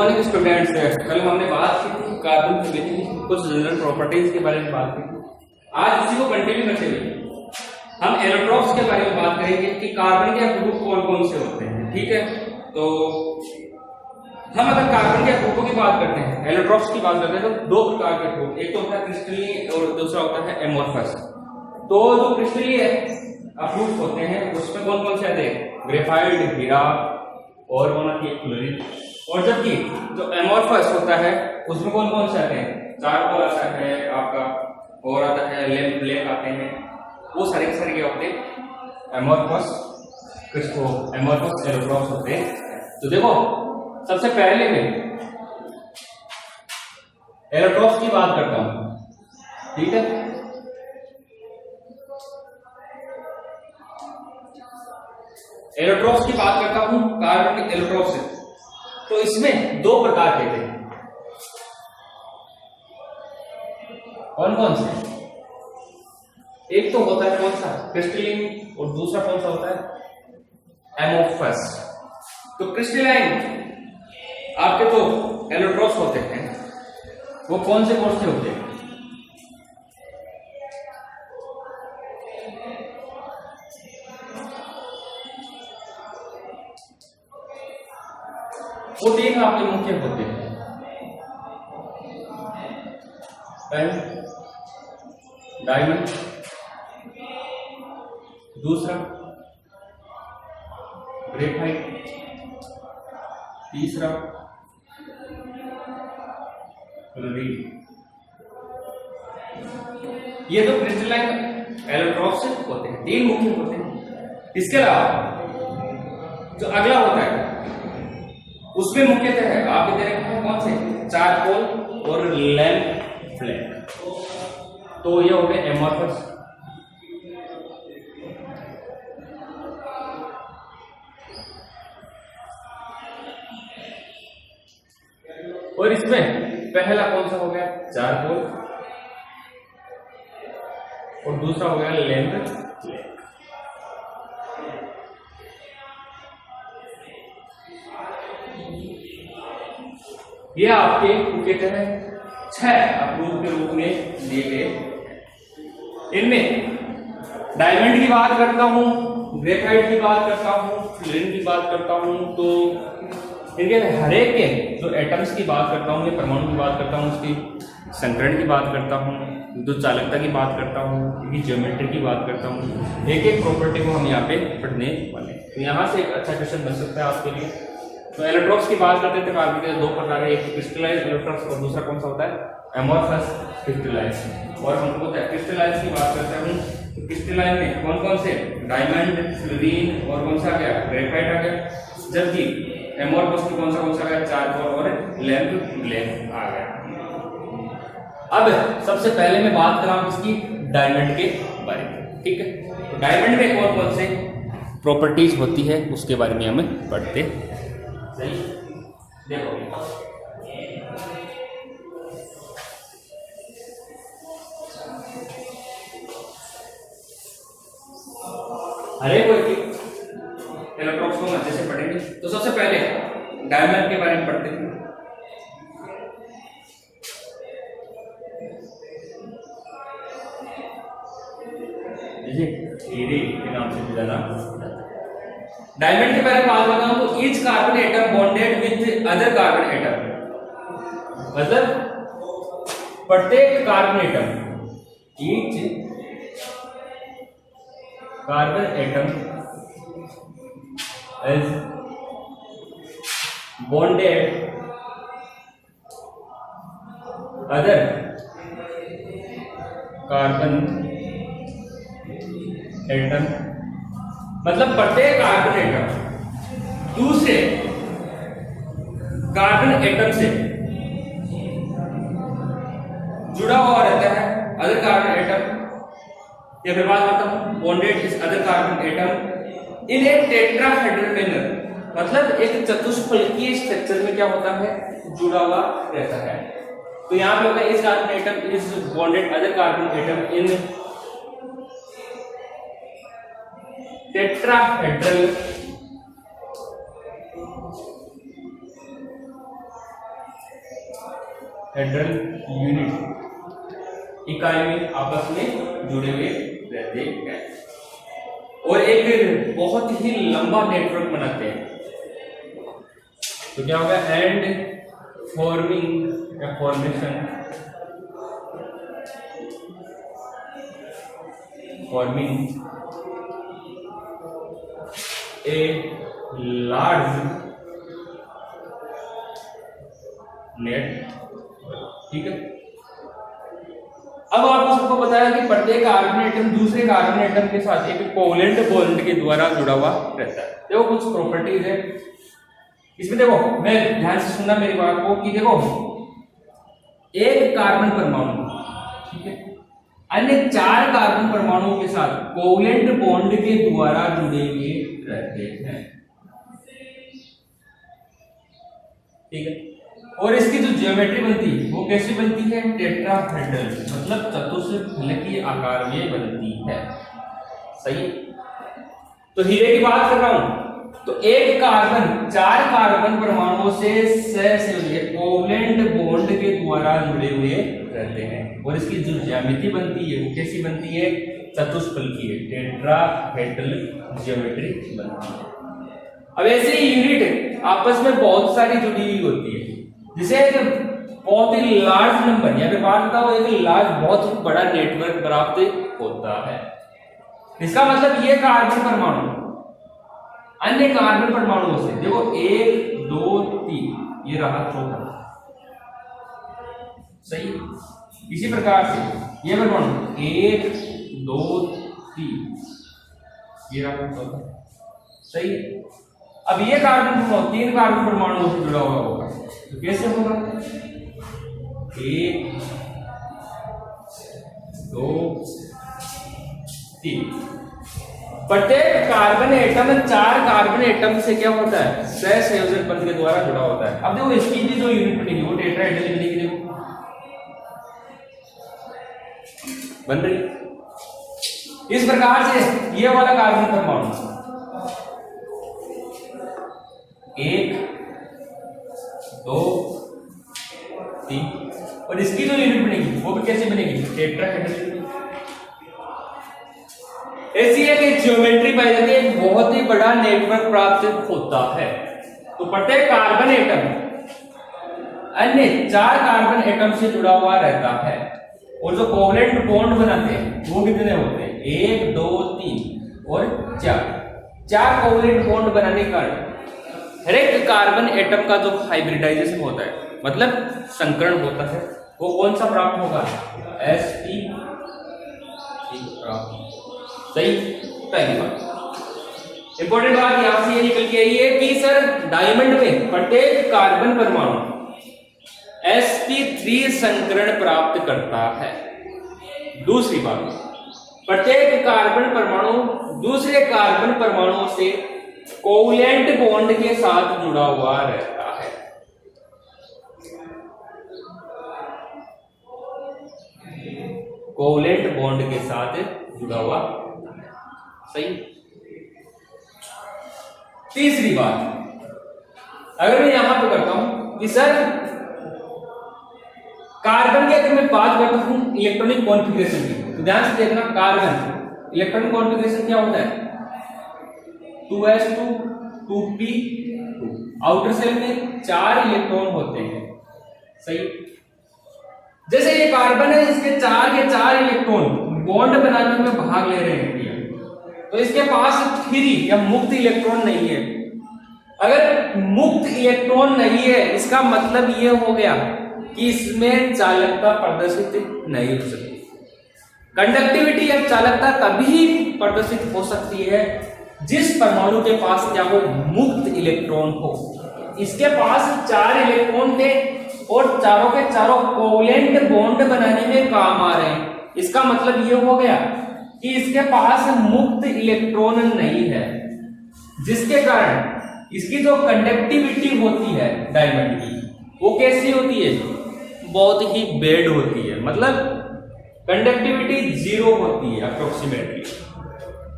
Morning students. कल हमने बात की थी कार्बन की कुछ जनरल प्रॉपर्टीज के बारे में बात की थी। आज इसी को कंटिन्यू करते हुए हम एलोट्रॉप्स के बारे में बात करेंगे कि कार्बन के ग्रुप कौन कौन से होते हैं। ठीक है, तो हम अगर कार्बन के ग्रुपों की बात करते हैं, एलोट्रॉप्स की बात करते हैं, तो दो प्रकार के ग्रुप, एक तो होता है क्रिस्टलीन और दूसरा होता है एमोर्फस। तो जो क्रिस्टलीन ग्रुप होते हैं उसमें कौन कौन से आते हैं? ग्रेफाइट, हीरा और कौन आती है? क्लोरीन। और जबकि जो एमोर्फस होता है उसमें कौन कौन से आते हैं? चारकोल आता है आपका, और आता है लैम्प ब्लैक आते हैं। वो सारे के सारे क्या होते हैं? एमोर्फस एलोट्रॉप्स होते हैं। तो देखो सबसे पहले मैं एलोट्रॉप्स की बात करता हूं। ठीक है, एलोट्रॉप्स की बात करता हूं, कार्बन के एलोट्रॉप्स है। तो इसमें दो प्रकार के थे, कौन कौन से? एक तो होता है कौन सा? क्रिस्टलीन, और दूसरा कौन सा होता है? एमोर्फस। तो क्रिस्टलाइन आपके तो एलोट्रॉप्स होते हैं, वो कौन से होते हैं? वो तीन आपके मुख्य होते हैं। पहले डायमंड, दूसरा ग्रेफाइट, तीसरा क्लोरीन। ये तो क्रिस्टलाइन एलोट्रॉप्स होते हैं, तीन मुख्य होते हैं। इसके अलावा जो अगला होता है उसमें मुख्यतः है आपके दे रखे हैं कौन से? चारकोल और लैम्प ब्लैक। तो ये हो गए एमोर्फस। और इसमें पहला कौन सा हो गया? चारकोल, और दूसरा हो गया लैम्प ब्लैक। ये आपके कहते हैं 6 अप्रूव के रूप में दिए गए। इनमें डायमंड की बात करता हूं, ग्रेफाइट की बात करता हूं, क्लोरीन की बात करता हूं, तो इनके हर एक के जो एटम्स की बात करता हूं, परमाणु की बात करता हूं, उसकी संकरण की बात करता हूं, जो चालकता की बात करता हूं, इनकी ज्योमेट्री की बात करता हूं। एक एक प्रॉपर्टी को हम यहाँ पे पढ़ने वाले हैं। तो यहाँ से एक अच्छा क्वेश्चन बन सकता है आपके लिए। तो एलोट्रॉप्स की बात करते थे, कार्बन के दो प्रकार है, एक क्रिस्टलाइज्ड एलोट्रॉप्स और दूसरा कौन सा होता है? Amorphous crystallised. और हम लोग क्रिस्टलाइज्ड की बात करते हैं, तो क्रिस्टलाइन में कौन कौन से? डायमंड, क्लोरीन और कौन सा आ गया? ग्रेफाइट आ गया। जबकि एमोर्फस में कौन सा आ गया? चारकोल और लैम्प ब्लैक आ गया। अब सबसे पहले मैं बात कर रहा हूं इसकी डायमंड के बारे में। ठीक है, तो डायमंड में कौन कौन से प्रॉपर्टीज होती है उसके बारे में हमें पढ़ते हैं। सही देखो, अरे कोई इलेक्ट्रॉन्स को अच्छे से पढ़ेंगे। तो सबसे पहले डायमंड के बारे में पढ़ते हैं। हीरे के नाम से जाना। डायमंड के बारे में बात करता हूं, तो each carbon atom bonded with other carbon atom, मतलब प्रत्येक carbon atom, each carbon atom is bonded other carbon atom, मतलब प्रत्येक कार्बन एटम दूसरे कार्बन एटम से जुड़ा हुआ रहता है। अदर कार्बन एटम, या फिर बात करता हूं बॉन्डेड इस अदर कार्बन एटम इन ए टेट्राहेड्रल मैनर, मतलब एक चतुष्फलकीय स्ट्रक्चर में क्या होता है? जुड़ा हुआ रहता है। तो यहां पे होता है इस carbon atom is bonded other carbon atom in tetrahedral hedral unit इकाई में आपस में जुड़े हुए रहते हैं और एक बहुत ही लंबा नेटवर्क बनाते हैं। तो क्या होगा, एंड फॉर्मिंग या फॉर्मेशन ए लार्ज नेट। ठीक है, अब आपको सबको बताया कि प्रत्येक कार्बन एटम दूसरे कार्बन एटम के साथ एक कोवेलेंट बॉन्ड के द्वारा जुड़ा हुआ रहता है। देखो कुछ प्रॉपर्टीज है इसमें, देखो मैं ध्यान से सुनना मेरी बात को कि देखो एक कार्बन परमाणु, ठीक है, अन्य 4 कार्बन परमाणुओं के साथ कोवेलेंट बॉन्ड के द्वारा जुड़े हुए रहते हैं। ठीक है, और इसकी जो ज्योमेट्री बनती है वो कैसी बनती है, टेट्राहेड्रल, मतलब चतुष्फलकीय आकार में बनती है। सही। तो हीरे की बात कर रहा हूं तो एक कार्बन 4 कार्बन परमाणुओं से सहसंयोजक कोवेलेंट बॉन्ड के द्वारा जुड़े हुए रहते हैं और इसकी जो ज्यामिति बनती है वो कैसी बनती है, चतुष्फलकीय, टेट्राहेड्रल ज्योमेट्री बनती है। अब ऐसे यूनिट आपस में बहुत सारी जुड़ी हुई होती है, जिसे एक बहुत ही लार्ज नंबर या फिर बात बताओ एक लार्ज बहुत ही बड़ा नेटवर्क प्राप्त होता है। इसका मतलब ये कार्बन परमाणु अन्य कार्बन परमाणुओं से, देखो 1 2 3 ये रहा चौथा। सही। इसी प्रकार से ये परमाणु 1 2 3 ये रहा चौथा। सही। अब ये कार्बन परमाणु 3 कार्बन परमाणुओं से जुड़ा हुआ होगा, तो कैसे होगा, 1 2 3। प्रत्येक कार्बन एटम 4 कार्बन एटम से क्या होता है, सहसंयोजक बंध के द्वारा जुड़ा होता है। अब देखो इसकी भी जो यूनिट बनेगी वो टेट्राहेड्रल बनेगी, देखो बन रही। इस प्रकार से ये वाला कार्बन परमाणु 1 2 3 और इसकी जो यूनिट बनेगी वो भी कैसे बनेगी, टेट्राहेड्रल। ऐसी एक ज्योमेट्री पाई जाती है, एक बहुत ही बड़ा नेटवर्क प्राप्त होता है। तो प्रत्येक कार्बन एटम अन्य 4 कार्बन एटम से जुड़ा हुआ रहता है और जो कोवेलेंट बॉन्ड बनाते हैं वो कितने होते हैं, 1 2 3 और 4 कोवेलेंट बॉन्ड बनाने के कारण हर एक कार्बन एटम का जो हाइब्रिडाइजेशन होता है, मतलब संकरण होता है, वो कौन सा प्राप्त होगा, sp प्राप्त। सही। पहली बात इंपॉर्टेंट बात यहां से ये निकल के आई है कि सर डायमंड में प्रत्येक कार्बन परमाणु sp3 संकरण प्राप्त करता है। दूसरी बात, प्रत्येक कार्बन परमाणु दूसरे कार्बन परमाणुओं से कोवेलेंट बॉन्ड के साथ जुड़ा हुआ रहता है। कोवेलेंट बॉन्ड के साथ जुड़ा हुआ। सही। तीसरी बात, अगर मैं यहां पे करता हूं कि सर कार्बन की अगर मैं बात करता हूं इलेक्ट्रॉनिक कॉन्फ़िगरेशन की, तो ध्यान से देखना, कार्बन इलेक्ट्रॉनिक कॉन्फ़िगरेशन क्या होता है, 2s2 2p2। आउटर सेल में 4 इलेक्ट्रॉन होते हैं। सही। जैसे ये कार्बन है, इसके 4 के 4 इलेक्ट्रॉन बॉन्ड बनाने में भाग ले रहे हैं, तो इसके पास फ्री या मुक्त इलेक्ट्रॉन नहीं है। अगर मुक्त इलेक्ट्रॉन नहीं है इसका मतलब ये हो गया कि इसमें चालकता प्रदर्शित नहीं हो सकती। कंडक्टिविटी या चालकता तभी प्रदर्शित हो सकती है जिस परमाणु के पास क्या हो, मुक्त इलेक्ट्रॉन हो। इसके पास 4 इलेक्ट्रॉन थे और चारों के चारों कोवेलेंट बॉन्ड बनाने में काम आ रहे हैं। इसका मतलब ये हो गया कि इसके पास मुक्त इलेक्ट्रॉन नहीं है, जिसके कारण इसकी जो कंडक्टिविटी होती है डायमंड की वो कैसी होती है, बहुत ही बेड होती है, मतलब कंडक्टिविटी 0 होती है अप्रोक्सीमेटली।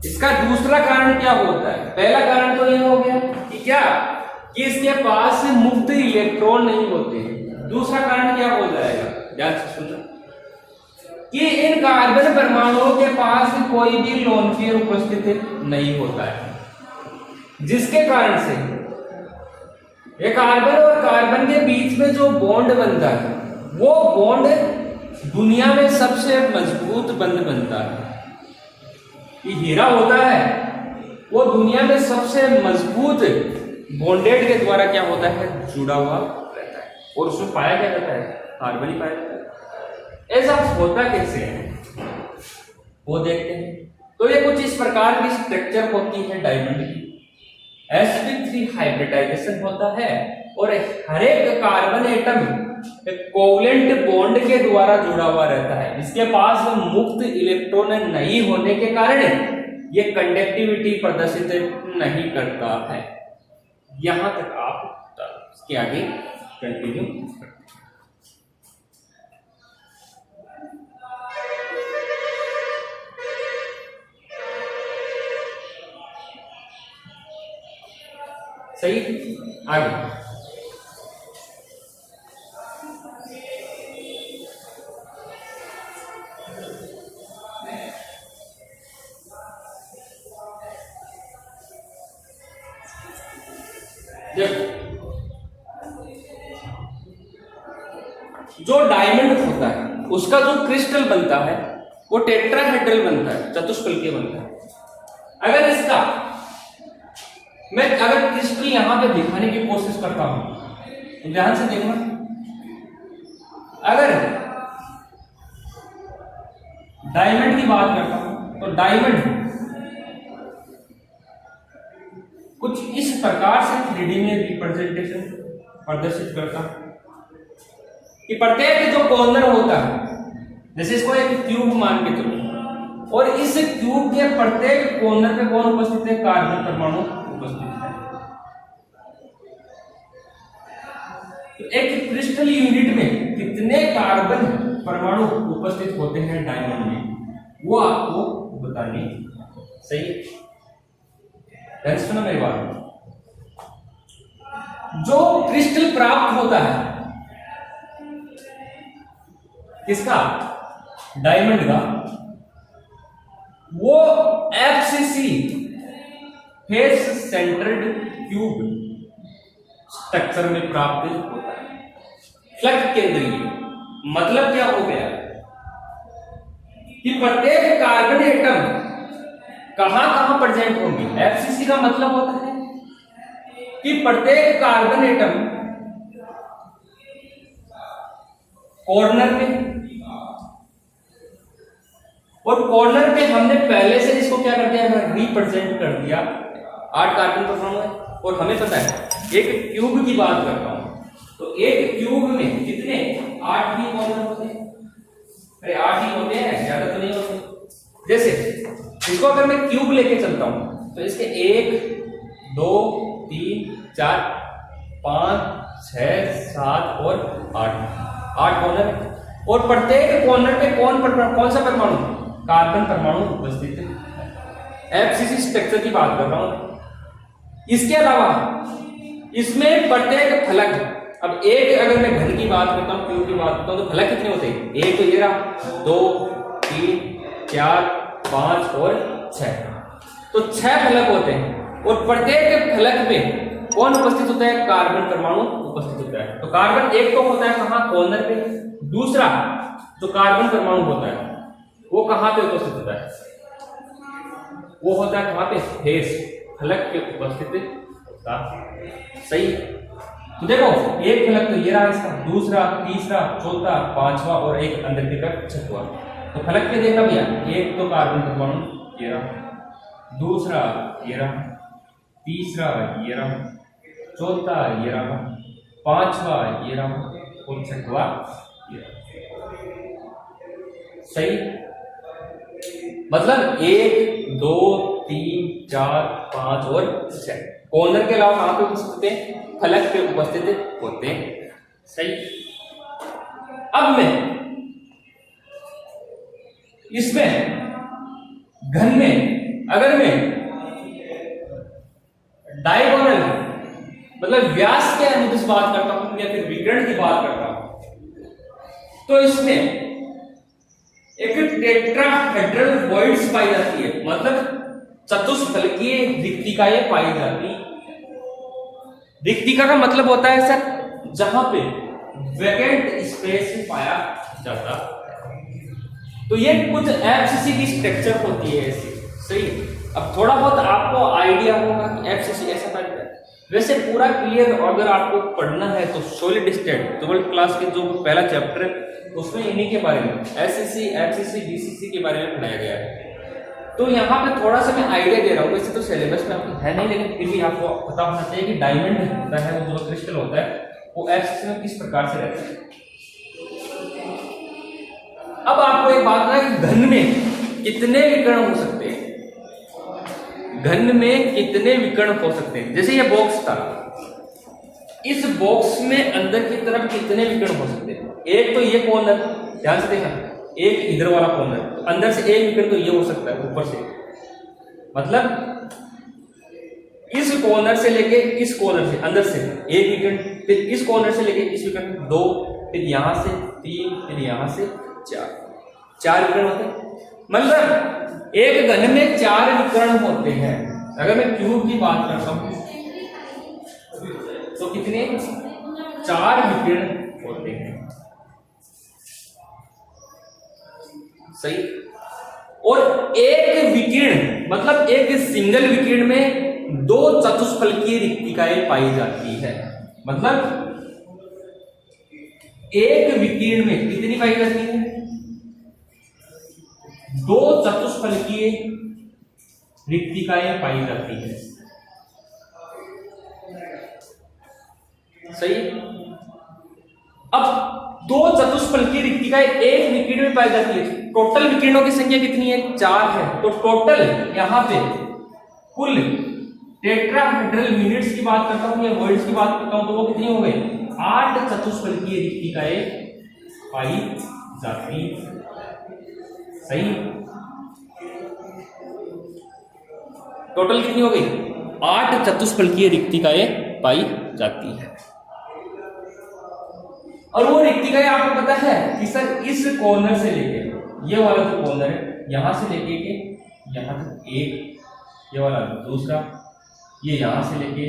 इसका दूसरा कारण क्या होता है, पहला कारण तो ये हो गया कि क्या कि इसके पास मुक्त इलेक्ट्रॉन नहीं होते, दूसरा कारण क्या हो जाएगा, ध्यान से सुनना, कि इन कार्बन परमाणुओं के पास कोई भी लोन पेयर उपस्थित नहीं होता है, जिसके कारण से ये कार्बन और कार्बन के बीच में जो बॉन्ड बनता है वो बॉन्ड दुनिया में सबसे मजबूत बंध बनता है। ये हीरा होता है वो दुनिया में सबसे मजबूत बॉन्डेड के द्वारा क्या होता है, जुड़ा हुआ रहता है, और उसमें पाया क्या जाता है, कार्बन ही पाया जाता है। ऐसा होता कैसे है वो देखते हैं। तो ये कुछ इस प्रकार की स्ट्रक्चर होती है डायमंड की। sp3 हाइब्रिडाइजेशन होता है और हर एक कार्बन एटम कोवलेंट बॉन्ड के द्वारा जुड़ा हुआ रहता है, इसके पास मुक्त इलेक्ट्रॉन नहीं होने के कारण ये कंडक्टिविटी प्रदर्शित नहीं करता है। यहां तक आप इसके आगे कंटिन्यू करते हैं। सही, आगे जो डायमंड होता है उसका जो क्रिस्टल बनता है वो टेट्राहेड्रल बनता है, चतुष्फलकीय बनता है। अगर इसका मैं अगर क्रिस्टल यहां पे दिखाने की कोशिश करता हूं तो ध्यान से देखना, अगर डायमंड की बात करता हूं तो डायमंड कुछ इस प्रकार से 3D में रिप्रेजेंटेशन प्रदर्शित करता है कि प्रत्येक जो कॉर्नर होता है, जैसे इसको एक क्यूब मान के चलो, और इस क्यूब के प्रत्येक कॉर्नर पे कौन उपस्थित है, कार्बन परमाणु उपस्थित है। तो एक क्रिस्टल यूनिट में कितने कार्बन परमाणु उपस्थित होते हैं डायमंड में, वो आपको बतानी सही। सुना मेरी बात, जो क्रिस्टल प्राप्त होता है किसका, डायमंड का, वो FCC face centred cube structure में प्राप्त होता है। फ्लक्स केंद्रीय मतलब क्या हो गया कि प्रत्येक कार्बन एटम कहां कहां प्रेजेंट होंगे। एफसीसी का मतलब होता है कि प्रत्येक कार्बन एटम कॉर्नर पे, और कॉर्नर पे हमने पहले से इसको क्या कर दिया है, रिप्रेजेंट कर दिया। 8 कार्बन परमाणु है और हमें पता है एक क्यूब की बात करता हूं तो एक क्यूब में कितने 8 ही कॉर्नर होते हैं। अरे 8 ही होते हैं, ज्यादा तो नहीं होते। जैसे इसको अगर मैं क्यूब लेके चलता हूं तो इसके 1 2 3 4 5 6 7 और 8 कॉर्नर है, और प्रत्येक कॉर्नर पे कौन सा परमाणु, कार्बन परमाणु उपस्थित है। एफसीसी स्ट्रक्चर की बात कर रहा हूं। इसके अलावा इसमें प्रत्येक फलक, अब एक अगर मैं घन की बात करता हूं, क्यूब की बात करता हूं तो फलक कितने होते हैं, एक तो ये रहा, 2 3 4 5 और 6, तो 6 फलक होते हैं, और प्रत्येक फलक में कौन उपस्थित होता है, कार्बन परमाणु उपस्थित होता है। तो कार्बन एक तो होता है कहां, कॉर्नर पे, दूसरा जो कार्बन परमाणु होता है वो कहां पे उपस्थित होता है, वो होता है कहां पे, फेस फलक पे उपस्थित होता है। सही, तो देखो एक फलक तो ये रहा इसका, दूसरा, तीसरा, चौथा, पांचवा और एक अंदर की तरफ छठवां। तो फलक पे देखा भैया, एक तो कार्बन परमाणु ये रहा, दूसरा ये रहा, तीसरा ये रहा, चौथा ये रहा, पांचवा ये रहा और छठवा ये रहा। सही, मतलब 1 2 3 4 5 और 6 कॉर्नर के अलावा कहां पे उपस्थित होते हैं, फलक पे उपस्थित होते हैं। सही, अब मैं इसमें घन में अगर मैं डायगोनल मतलब व्यास के अनुदिश बात करता हूं या फिर विकर्ण की बात करता हूं तो इसमें एक टेट्राहेड्रल वॉइड्स पाई जाती है, मतलब चतुष्फलकीय रिक्तिकाएं पाई जाती। रिक्तिका का मतलब होता है सर जहां पे वैकेंट स्पेस पाया जाता। तो ये कुछ एफसीसी की स्ट्रक्चर होती है ऐसी, सही। अब थोड़ा बहुत आपको आइडिया होगा कि एफसीसी ऐसा बनता है। वैसे पूरा क्लियर अगर आपको पढ़ना है तो सॉलिड स्टेट 12th क्लास के जो पहला चैप्टर है उसमें इन्हीं के बारे में एससीसी, एफसीसी, बीसीसी के बारे में पढ़ाया गया है। तो यहाँ पे थोड़ा सा मैं आइडिया दे रहा हूँ, वैसे तो सिलेबस में आपको है नहीं, लेकिन फिर भी आपको पता होना चाहिए कि डायमंड होता है, वो जो क्रिस्टल होता है वो एफसीसी में किस प्रकार से रहता है। अब आपको एक बात है कि घन में कितने विकर्ण हो सकते हैं, घन में कितने विकर्ण हो सकते हैं। जैसे ये बॉक्स था, इस बॉक्स में अंदर की तरफ कितने विकर्ण हो सकते हैं। एक तो ये कॉर्नर, ध्यान से देखना, एक इधर वाला कॉर्नर, तो अंदर से एक विकर्ण तो ये हो सकता है ऊपर से, मतलब इस कॉर्नर से लेके इस कॉर्नर से अंदर से एक विकर्ण, फिर इस कॉर्नर से लेके इस विकर्ण 2, फिर यहां से 3, फिर यहां से 4 विकर्ण होते हैं। मतलब एक घन में 4 विकर्ण होते हैं। अगर मैं क्यूब की बात करता हूं तो कितने 4 विकर्ण होते हैं, सही। और एक विकिरण मतलब एक सिंगल विकिरण में 2 चतुष्फलकीय रिक्तिकाएं पाई जाती है। मतलब एक विकिरण में कितनी पाई जाती है, 2 चतुष्फलकीय रिक्तिकाएं पाई जाती है, सही। अब 2 चतुष्फलकीय रिक्तिकाएं एक विकिरण में पाई जाती है। टोटल विकिरणों की संख्या कितनी है, 4 है। तो टोटल यहां पे कुल टेट्राहेड्रल यूनिट्स की बात करता हूं या वॉइड्स की बात करता हूं तो वो कितनी हो गई, 8 चतुष्फलकीय रिक्तिकाएं पाई जाती, सही। टोटल कितनी हो गई, 8 चतुष्फलकीय रिक्तिकाएं पाई जाती है। और वो रिक्तिकाएं आपको पता है कि सर इस कॉर्नर से लेके ये वाला जो कॉर्नर है यहां से लेके के यहां तक एक, ये वाला दूसरा, ये यहां से लेके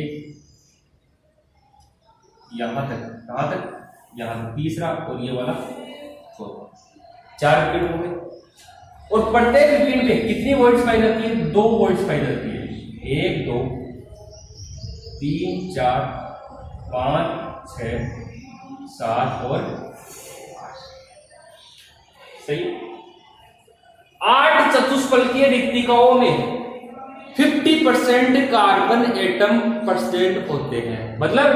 यहां तक, कहां तक, यहां तक तीसरा, और ये वाला चौथा। 4 विकेट हो गए। और प्रत्येक विकेट पे कितनी वॉइड्स पाई जाती है, 2 वॉइड्स पाई जाती है। 1 2 3 4 5 6 7 और 8, सही। 8 चतुष्फलकीय रिक्तिकाओं में 50% कार्बन एटम परसेंट होते हैं। मतलब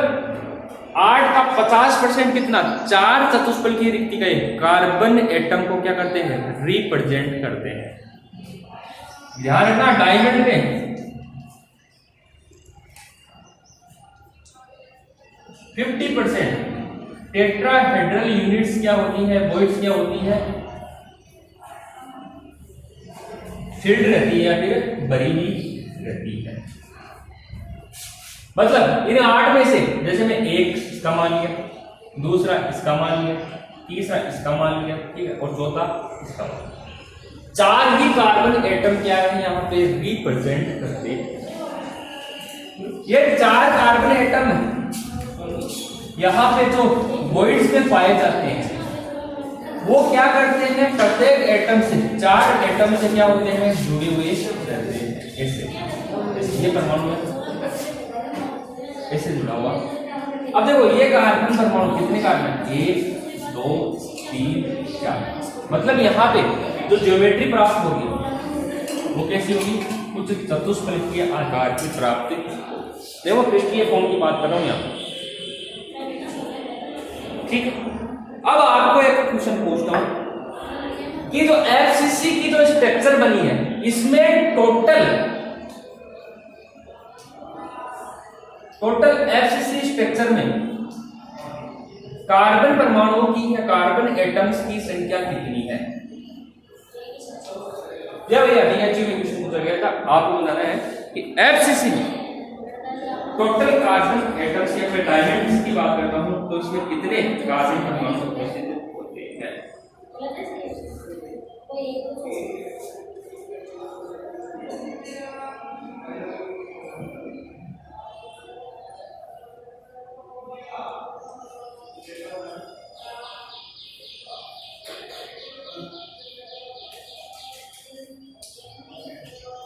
8 का 50% कितना, 4 चतुष्फलकीय रिक्तिकाएं कार्बन एटम को क्या करते हैं, रिप्रेजेंट करते हैं। ध्यान रखना, डायमंड में 50% टेट्राहेड्रल यूनिट्स क्या होती है, वॉइड्स क्या होती है, फिल्ड रहती है या फिर भरी हुई रहती है। मतलब इन 8 में से जैसे मैं एक इसका मान लिया, दूसरा इसका मान लिया, तीसरा इसका मान लिया, ठीक है, और चौथा इसका मान लिया। 4 ही कार्बन एटम क्या है यहाँ पे रिप्रेजेंट करते हैं। ये 4 कार्बन एटम यहाँ पे जो वॉइड्स में पाए जाते हैं वो क्या करते हैं, प्रत्येक एटम से 4 एटम से क्या होते हैं, जुड़े हुए रहते हैं। ऐसे ये परमाणु ऐसे जुड़ा हुआ। अब देखो ये कार्बन परमाणु कितने कार्बन, 1 2 3 4। मतलब यहाँ पे जो ज्योमेट्री प्राप्त होगी वो कैसी होगी, कुछ चतुष्फलकीय आकार की प्राप्ति। देखो क्रिस्टलीय फॉर्म की बात कर रहा हूँ यहाँ, ठीक है। अब आपको एक क्वेश्चन पूछता हूं कि जो एफसीसी की जो स्ट्रक्चर बनी है इसमें टोटल एफसीसी स्ट्रक्चर में कार्बन परमाणुओं की या कार्बन एटम्स की संख्या कितनी है। भैया डीएचयू में क्वेश्चन पूछा गया था, आपको बताना है कि एफसीसी में टोटल कार्बन एटम्स या फिर डायमंड्स की बात करता हूं तो इसमें कितने कार्बन परमाणु उपस्थित होते हैं। तो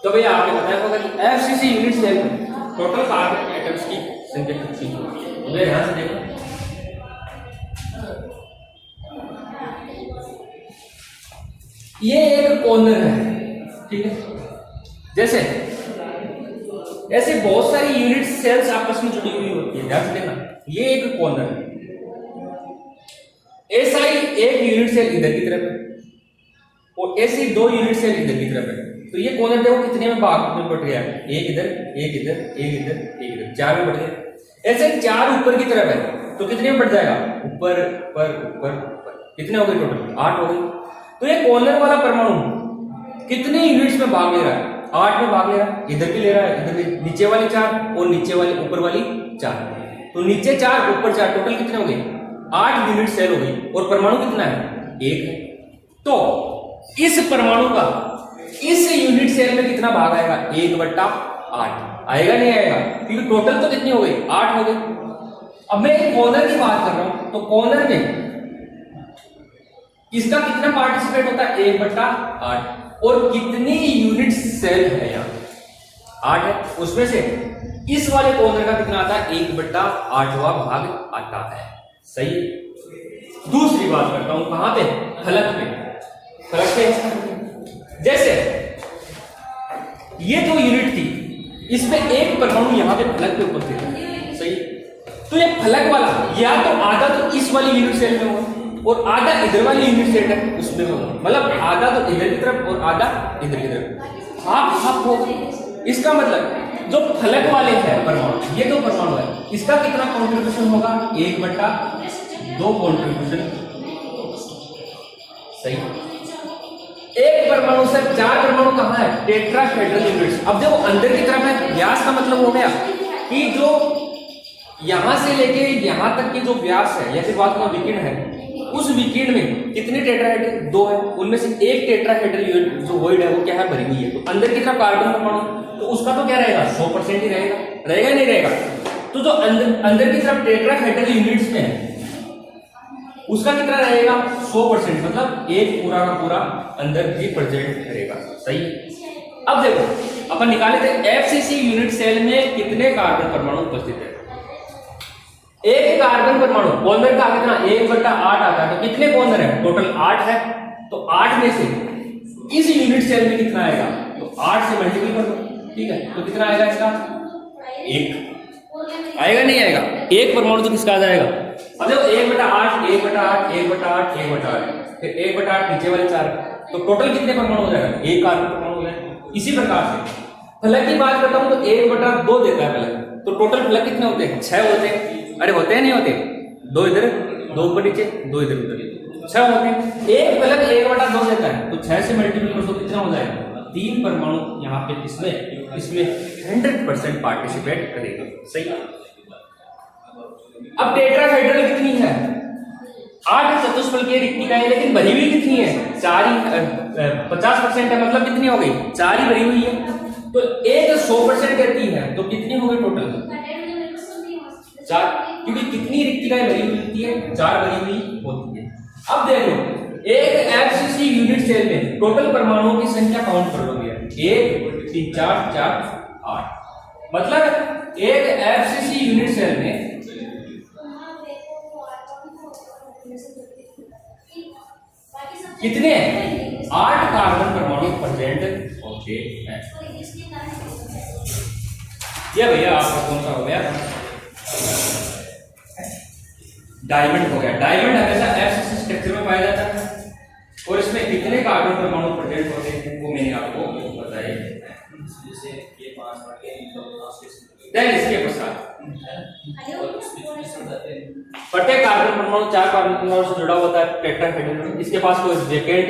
भैया आपने बताया होगा कि एफसीसी यूनिट सेल में टोटल कार्बन एटम्स की संख्या कितनी होती है। तो ध्यान से देखो, ये एक कॉर्नर है, ठीक है। जैसे ऐसे बहुत सारी यूनिट सेल्स आपस में जुड़ी हुई होती है, ध्यान से देखना, ये एक कॉर्नर है। ऐसा ही एक यूनिट सेल इधर की तरफ है और ऐसी दो यूनिट सेल इधर की तरफ है। तो ये कॉर्नर देखो कितने में भाग में बट गया, एक इधर, एक इधर, एक इधर, एक इधर, चार में बट गया। ऐसे चार ऊपर की तरफ है तो कितने में बढ़ जाएगा, ऊपर ऊपर ऊपर ऊपर, कितने हो गए टोटल, 8 हो गए। तो ये कॉर्नर वाला परमाणु कितने यूनिट्स में भाग ले रहा है, 8 में भाग ले रहा है, इधर भी ले रहा है, इधर भी, नीचे वाली 4 और नीचे वाली ऊपर वाली 4। तो नीचे 4 ऊपर 4, टोटल कितने हो गए, 8 यूनिट सेल हो गई। और परमाणु कितना है, 1 है। तो इस परमाणु का इस यूनिट सेल में कितना भाग आएगा, 1/8 आएगा, नहीं आएगा, क्योंकि टोटल तो कितनी हो गई, 8 हो गई। अब मैं एक कॉर्नर की बात कर रहा हूं, तो कॉर्नर में इसका कितना पार्टिसिपेट होता है, 1/8। और कितनी यूनिट सेल है यहाँ, 8 है, उसमें से इस वाले कॉर्नर का कितना आता है, 1/8वां भाग आता है। सही। दूसरी बात करता हूं, कहां पे, फलक पे। फलक पे जैसे ये जो यूनिट थी, इसमें एक परमाणु यहां पे फलक पे उपस्थित है। सही। तो ये फलक वाला या तो आधा तो इस वाली यूनिट सेल में होगा और आधा इधर वाली यूनिट सेल है उसमें होगा, मतलब आधा तो इधर की तरफ और आधा इधर की तरफ, हाफ हाफ होगा। इसका मतलब जो फलक वाले हैं परमाणु, ये दो परमाणु है, इसका कितना कॉन्ट्रीब्यूशन होगा, 1/2 कॉन्ट्रीब्यूशन। सही। एक परमाणु से 4 परमाणु कहां है, टेट्राहेड्रल यूनिट्स। अब देखो अंदर की तरफ है, व्यास का मतलब हो गया कि जो यहां से लेके यहां तक की जो व्यास है या फिर बात करो विकिरण है, उस विकिरण में कितने टेट्राहेड्रल, 2 है, उनमें से एक टेट्राहेड्रल यूनिट जो वॉइड है वो क्या है, भरी हुई है। तो अंदर की तरफ कार्बन परमाणु, तो उसका तो क्या रहेगा, 100% ही रहेगा, रहेगा नहीं रहेगा। तो जो अंदर की तरफ टेट्राहेड्रल यूनिट्स में है उसका कितना रहेगा, 100%, मतलब एक पूरा का पूरा अंदर भी प्रेजेंट रहेगा। सही। अब देखो अपन निकाले थे एफसीसी यूनिट सेल में कितने कार्बन परमाणु उपस्थित है। एक कार्बन परमाणु कॉर्नर का कितना, 1/8 आता है। तो कितने कॉर्नर है, टोटल 8 है। तो 8 में से इस यूनिट सेल में कितना आएगा, तो 8 से मल्टीपल कर दो, ठीक है। तो कितना आएगा इसका, 1 आएगा, नहीं आएगा, एक परमाणु तो किसका आ जाएगा। अब देखो 1/8 1/8 1/8 1/8, फिर 1/8 नीचे वाले 4, तो टोटल कितने परमाणु हो जाएगा, एक कार्बन परमाणु हो जाएगा। इसी प्रकार से फलक की बात करता हूं तो 1/2 देता है फलक, तो टोटल फलक कितने होते हैं, 6 होते हैं। अरे होते हैं, नहीं होते, 2 इधर 2 ऊपर नीचे 2 इधर उधर, 6 होते हैं। एक फलक 1/2 देता है, तो 6 से मल्टीपल कर दो, कितना हो जाएगा, 3 परमाणु यहाँ पे इसमें 100% पार्टिसिपेट करेगा। सही। अब टेट्राहेड्रल कितनी है, 8 चतुष्फलकीय रिक्तिकाएं, लेकिन भरी हुई कितनी है, 4 ही, 50% है, मतलब कितनी हो गई, 4 ही भरी हुई है। तो एक 100% कहती है, तो कितनी हो गई टोटल, 4, क्योंकि कितनी रिक्तिकाएं भरी हुई होती है, 4 भरी हुई होती है। अब देखो एक एफसीसी यूनिट सेल में टोटल परमाणुओं की संख्या काउंट कर लो भैया, 1 3 4 4 8, मतलब एक एफसीसी यूनिट सेल में कितने 8 कार्बन परमाणु प्रेजेंट होते हैं। ये भैया आपका कौन सा हो गया, डायमंड हो गया। डायमंड हमेशा एफसीसी स्ट्रक्चर में पाया जाता है और इसमें कितने कार्बन परमाणु प्रेजेंट होते हैं वो मैंने आपको बताया। इसके पश्चात प्रत्येक कार्बन परमाणु 4 कार्बन परमाणु से जुड़ा होता है टेट्राहेड्रल। इसके पास कोई वैकेंट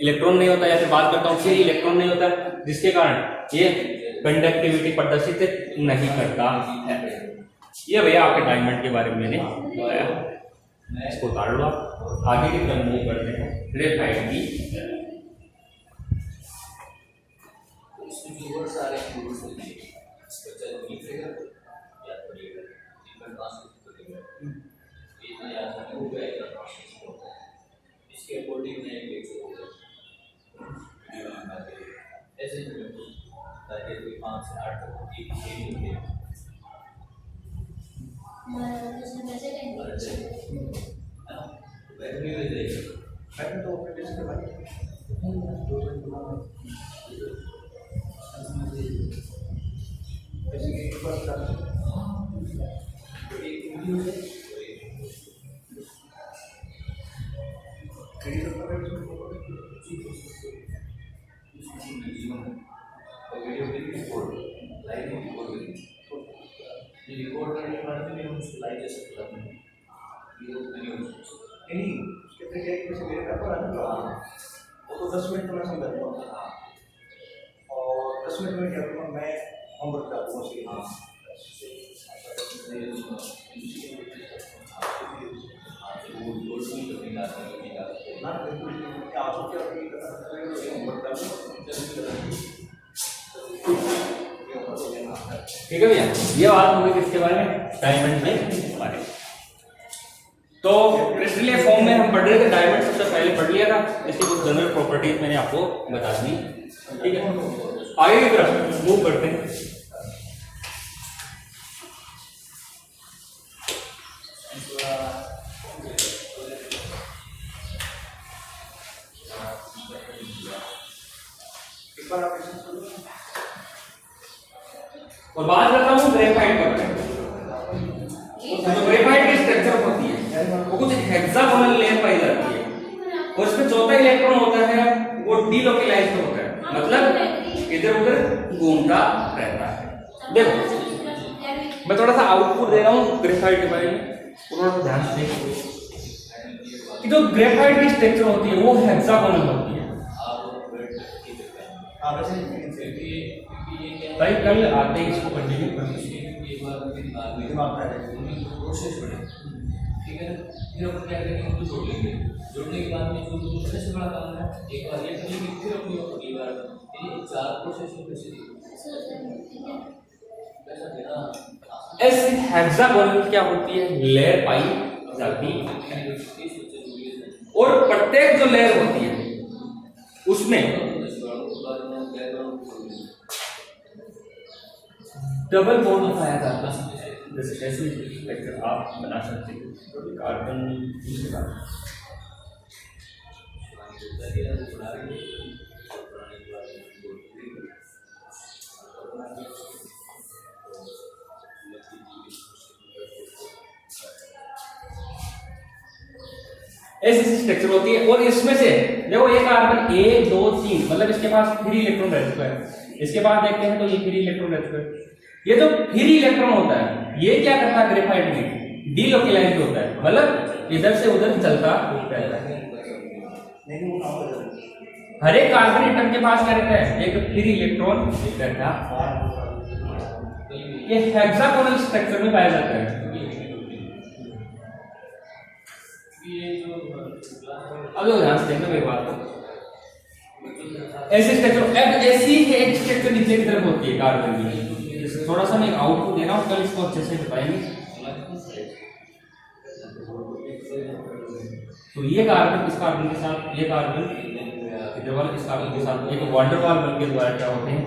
इलेक्ट्रॉन नहीं होता, या फिर बात करता हूँ फ्री इलेक्ट्रॉन नहीं होता, जिसके कारण ये कंडक्टिविटी प्रदर्शित नहीं करता है। ये भैया आपके डायमंड के बारे में मैंने बताया, इसको उतार लो। आगे के क्रम में करते हैं ग्रेफाइट की कीवर्ड्स आ रहे हैं, कीवर्ड्स से देखिए बच्चा नहीं करेगा याद करिएगा, इनका ट्रांसलेट करिएगा, इतना याद करने हो गया, इतना ट्रांसलेट होता है, इसके अकॉर्डिंग मैं एक लेक्चर होगा वीडियो बनाते हैं ऐसे ही, ताकि कोई 5 से 8 तक एक ही मिले। उसमें कैसे करेंगे? बैठ नहीं ले जाएगा, बैठने तो अपने टेस्ट के बाद ऐसे एक बार एक वीडियो है वीडियो रिकॉर्ड लाइव रिकॉर्ड करने के बाद में हम उसको लाइव जैसे करते हैं, ये नहीं नहीं उसके फिर क्या कि मेरे पेपर आने लगा वो तो 10 मिनट में समझ आता हूँ और 10 मिनट में क्या करूँगा मैं होमवर्क कर दूँगा उसके ठीक है भैया, ये बात होगी किसके बारे में, डायमंड के बारे में। तो क्रिस्टलीय फॉर्म में हम पढ़ रहे थे, डायमंड सबसे पहले पढ़ लिया था, इसकी कुछ जनरल प्रॉपर्टीज मैंने आपको बता दी। ठीक है, आगे की तरफ मूव करते हैं। और बात करता हूँ ग्रेफाइट पर। तो ग्रेफाइट की स्ट्रक्चर होती है वो कुछ हेक्सागोनल लेयर पाई जाती है और इसमें चौथा इलेक्ट्रॉन होता है वो डीलोकलाइज्ड होता है, मतलब इधर उधर घूमता रहता है। देखो मैं थोड़ा सा आउटपुट दे रहा हूँ ग्रेफाइट के बारे में, थोड़ा सा ध्यान से देखो कि जो ग्रेफाइट की स्ट्रक्चर होती है वो हेक्सागोनल होती है। भाई कल आते ही इसको कंटिन्यू प्रोसेस बढ़े, ठीक है ना, फिर अपन क्या करेंगे उनको जोड़ लेंगे, जोड़ने के बाद में जो दूसरे से बड़ा काम है एक बार ये करेंगे, फिर अपनी अगली बार ये 4 प्रोसेस को कैसे देना। ऐसे हेक्सागोनल क्या होती है, लेयर पाई जाती है और प्रत्येक जो लेयर होती है उसमें डबल बॉन्ड पाया जाता है। जैसे ऐसे स्ट्रक्चर आप बना सकते हैं, कार्बन दूसरे कार्बन ऐसी स्ट्रक्चर होती है। और इसमें से देखो ये कार्बन 1 2 3 मतलब इसके पास फ्री इलेक्ट्रॉन रह चुका है, इसके बाद देखते हैं तो ये फ्री इलेक्ट्रॉन रह चुका है। ये जो फ्री इलेक्ट्रॉन होता है ये क्या करता है ग्रेफाइट में, डीलोकलाइज्ड होता है, मतलब इधर से उधर चलता रहता है। हर एक कार्बन एटम के पास क्या रहता है, एक फ्री इलेक्ट्रॉन रहता है। ये हेक्सागोनल स्ट्रक्चर में पाया जाता है। अब लोग ध्यान से देखना मेरी बात को, ऐसे स्ट्रक्चर ऐसी एक स्ट्रक्चर नीचे की तरफ होती है कार्बन की। थोड़ा सा मैं आउटपुट दे रहा हूँ, कल इसको अच्छे से बताएंगे। तो ये कार्बन इस कार्बन के साथ, ये कार्बन इधर वाला इस कार्बन के साथ एक वंडरवाल बल के द्वारा क्या होते हैं,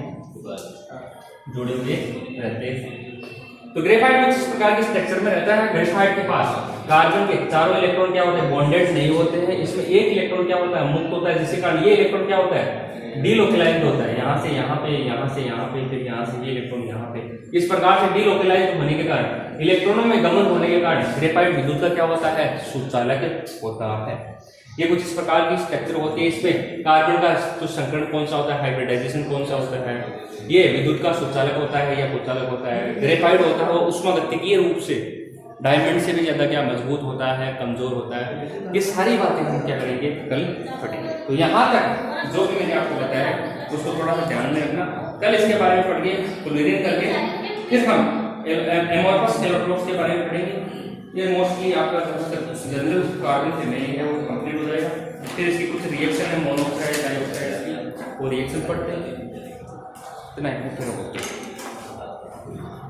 जुड़े हुए रहते हैं। तो ग्रेफाइट कुछ इस प्रकार के स्ट्रक्चर में रहता है। ग्रेफाइट के पास कार्बन के चारों इलेक्ट्रॉन क्या होते हैं, बॉन्डेड नहीं होते हैं। इसमें एक इलेक्ट्रॉन क्या होता है, मुक्त होता है, जिसके कारण ये इलेक्ट्रॉन क्या होता है, डीलोकलाइज्ड होता है। यहाँ से यहाँ पे, यहाँ से यहाँ पे, फिर यहाँ से ये इलेक्ट्रॉन यहाँ पे। इस प्रकार से डीलोकलाइज्ड होने के कारण, इलेक्ट्रॉनों में गमन होने के कारण ग्रेफाइट विद्युत का क्या होता है, सुचालक होता है। ये कुछ इस प्रकार की स्ट्रक्चर होती है। इसमें कार्बन का जो संकरण कौन सा होता है, हाइब्रिडाइजेशन कौन सा होता है, ये विद्युत का सुचालक होता है या कुचालक होता है। ग्रेफाइट होता है वो उष्मागतिकीय रूप से डायमंड से भी ज्यादा क्या मजबूत होता है, कमजोर होता है। ये सारी बातें हम क्या करेंगे, कल पढ़ेंगे। तो यहाँ तक जो भी मैंने आपको बताया उसको थोड़ा सा ध्यान में रखना। कल इसके बारे में पढ़िए, क्लोरीन करके फिर हम एमोर्फस इलेक्ट्रोड्स के बारे में पढ़ेंगे। ये मोस्टली आपका जनरल कार्बन से नहीं है, वो कंप्लीट हो जाएगा। फिर इसकी कुछ रिएक्शन है, मोनोऑक्साइड, डाइऑक्साइड, वो रिएक्शन पढ़ते हैं। इतना ही फिर होगा।